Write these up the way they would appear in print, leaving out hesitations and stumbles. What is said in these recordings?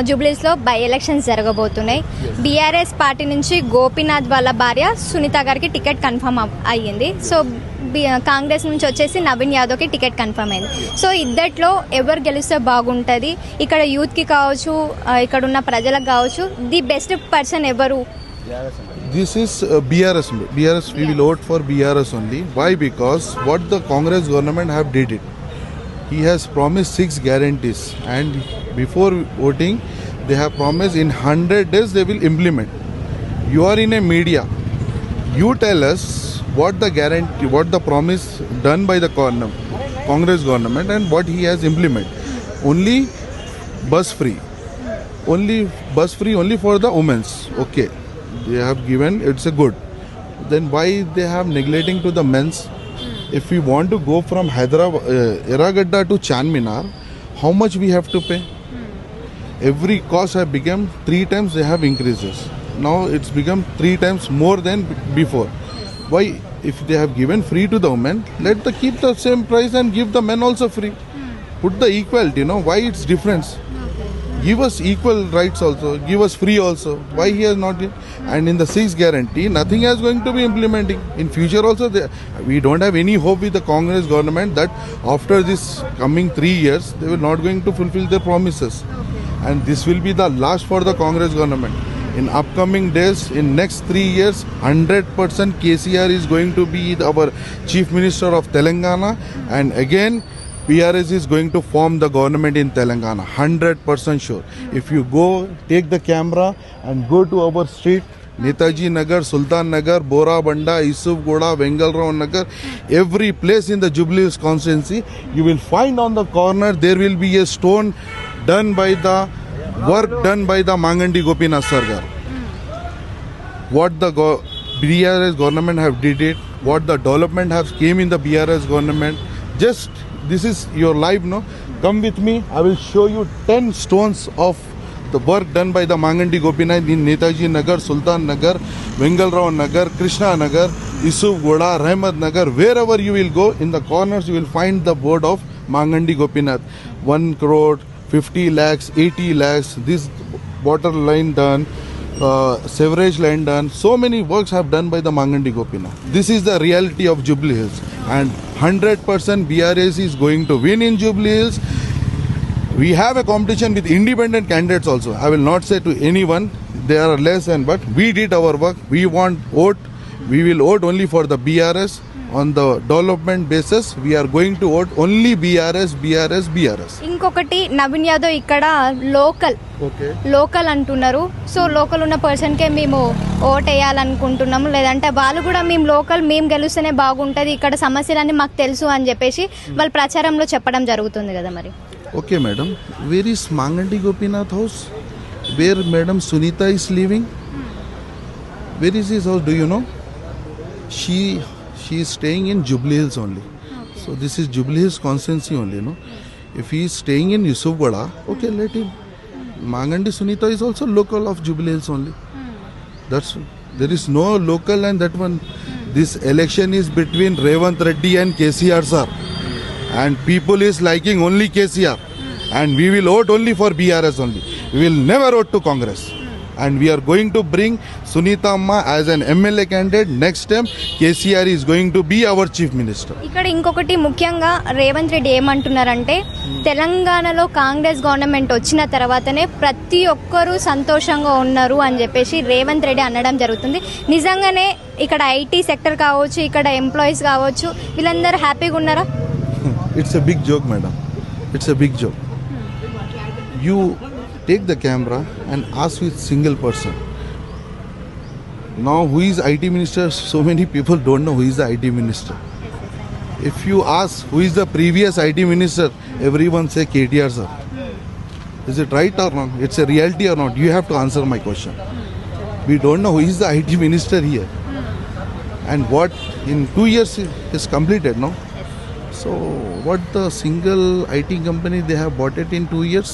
జూబ్లీస్లో by elections జరగబోతున్నాయి. BRS party నుంచి గోపీనాథ్ వాళ్ళ భార్య సునీత గారికి టికెట్ కన్ఫర్మ్ అయ్యింది. సో కాంగ్రెస్ నుంచి వచ్చేసి నవీన్ యాదవ్కి టికెట్ కన్ఫర్మ్ అయింది. సో ఇద్దట్లో ఎవరు గెలిస్తే బాగుంటుంది, ఇక్కడ యూత్కి కావచ్చు, ఇక్కడ ఉన్న ప్రజలకు కావచ్చు, ది బెస్ట్ పర్సన్ ఎవరు? This is BRS. BRS, we will vote for BRS only. Why? Because what the Congress government have did it. He has promised 6 guarantees, and before voting, they have promised in 100 days they will implement. You are in a media. You tell us what the guarantee, what the promise done by the Congress government, and what he has implemented. Only bus free. Only for the women's. Okay. They have given, it's a good. Then why they have neglecting to the men's? If we want to go from Hyderabad, Eragadda to Chanminar, how much we have to pay? Every cost have become 3 times they have increases. Now it's become 3 times more than before. Why? If they have given free to the women, let the keep the same price and give the men also free. Put the equality, why it's difference? Give us equal rights also, give us free also. Why he has not? And in the 6th guarantee, nothing is going to be implementing. In future also, we don't have any hope with the Congress government that after this coming 3 years, they will not going to fulfill their promises. And this will be the last for the Congress government. In upcoming days, in next 3 years, 100% KCR is going to be our Chief Minister of Telangana. And again, PRS is going to form the government in Telangana, 100% sure. If you go, take the camera and go to our street, Netaji Nagar, Sultan Nagar, Bora Banda, Isuf Goda, Vengalrao Nagar, every place in the Jubilee Hills constituency, you will find on the corner there will be a stone done by the work done by the Mangandi Gopinath Sarkar. What the BRS government have did it, what the development have came in the BRS government, just this is your life, no? Come with me. I will show you 10 stones of the work done by the Mangandi Gopinath in Netaji Nagar, Sultan Nagar, Vengalrao Nagar, Krishna Nagar, Isuf Goda, Rahmat Nagar. Wherever you will go, in the corners you will find the board of Mangandi Gopinath. 1 crore, 50 lakhs, 80 lakhs. This water line done. Sewerage line done. So many works have done by the Mangandi Gopinath. This is the reality of Jubilee Hills, and 100% BRS is going to win in Jubilee Hills. We have a competition with independent candidates also. I will not say to anyone they are less than, but we did our work. We want vote. We will vote only for the BRS. On the development basis, we are going to vote only BRS. ఇంకొకటి నవీన్ యాదవ్ ఇక్కడ local అంటున్నారు. So local ఉన్న పర్సన్కే మేము vote వేయాలనుకుంటున్నాము, లేదంటే వాళ్ళు కూడా మేము లోకల్, మేము గెలుస్తేనే బాగుంటుంది, ఇక్కడ సమస్యలన్నీ మాకు తెలుసు అని చెప్పేసి వాళ్ళ ప్రచారంలో చెప్పడం జరుగుతుంది కదా. మరి okay madam, where is Mangandi Gopinath house? Where madam Sunita is living? Where is his house? Do you know? She is staying in Jubilee Hills only. So this is Jubilee Hills constituency only, If he is staying in Yusuf Goda, okay, let him. Mangandi Sunita is also local of Jubilee Hills only. There is no local, and that one. This election is between Revant Reddy and KCR sir, and people is liking only KCR, and we will vote only for BRS only. We will never vote to Congress. And we are going to bring Sunita Amma as an MLA candidate. Next time KCR is going to be our chief minister. ఇక్కడ ఇంకొకటి ముఖ్యంగా రేవంత్ రెడ్డి ఏమంటున్నారంటే, తెలంగాణలో Congress government వచ్చిన తర్వాతనే ప్రతి ఒక్కరూ సంతోషంగా ఉన్నారు అని చెప్పేసి రేవంత్ రెడ్డి అనడం జరుగుతుంది. నిజంగానే ఇక్కడ ఐటీ సెక్టర్ కావచ్చు, ఇక్కడ ఎంప్లాయీస్ కావచ్చు, వీళ్ళందరూ హ్యాపీగా ఉన్నారా? It's a big joke, madam. It's a big joke. You take the camera and ask with single person. Now who is IT minister? So many people don't know who is the IT minister. If you ask who is the previous IT minister, everyone say KTR sir. Is it right or not? It's a reality or not? You have to answer my question. We don't know who is the IT minister here. And what in 2 years is completed, no? So what the single IT company they have bought it in 2 years?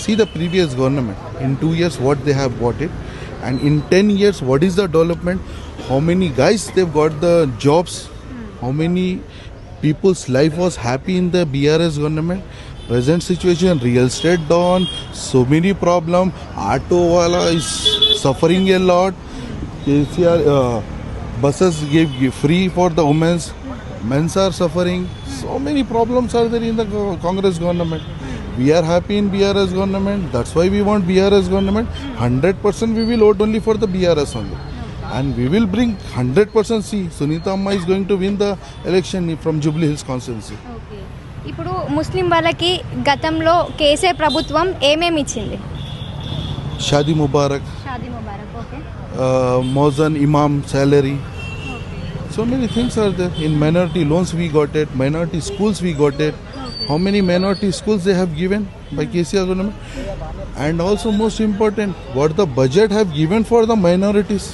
See the previous government, in 2 years what they have bought it, and in 10 years what is the development, how many guys they've got the jobs, how many people's life was happy in the BRS government. present situation, real estate down, so many problem. Auto wala is suffering a lot. KCR buses gave free for the women's. Men's are suffering. So many problems are there in the Congress government. We are happy in BRS government. That's why we want BRS government. 100% we will vote only for the BRS only. And we will bring 100% see. Sunita Amma is going to win the election from Jubilee Hills constituency. Okay ఇప్పుడు ముస్లిం వాళ్ళకి గతంలో కేసీఆర్ ప్రభుత్వం ఏమేమి ఇచ్చింది? Shadi Mubarak, Shaadi Mubarak. Okay Mozan Imam salary. So many things are there. In minority loans we got it. Minority schools we got it. How many minority schools they have given by KCR government? And also most important, what the budget have given for the minorities.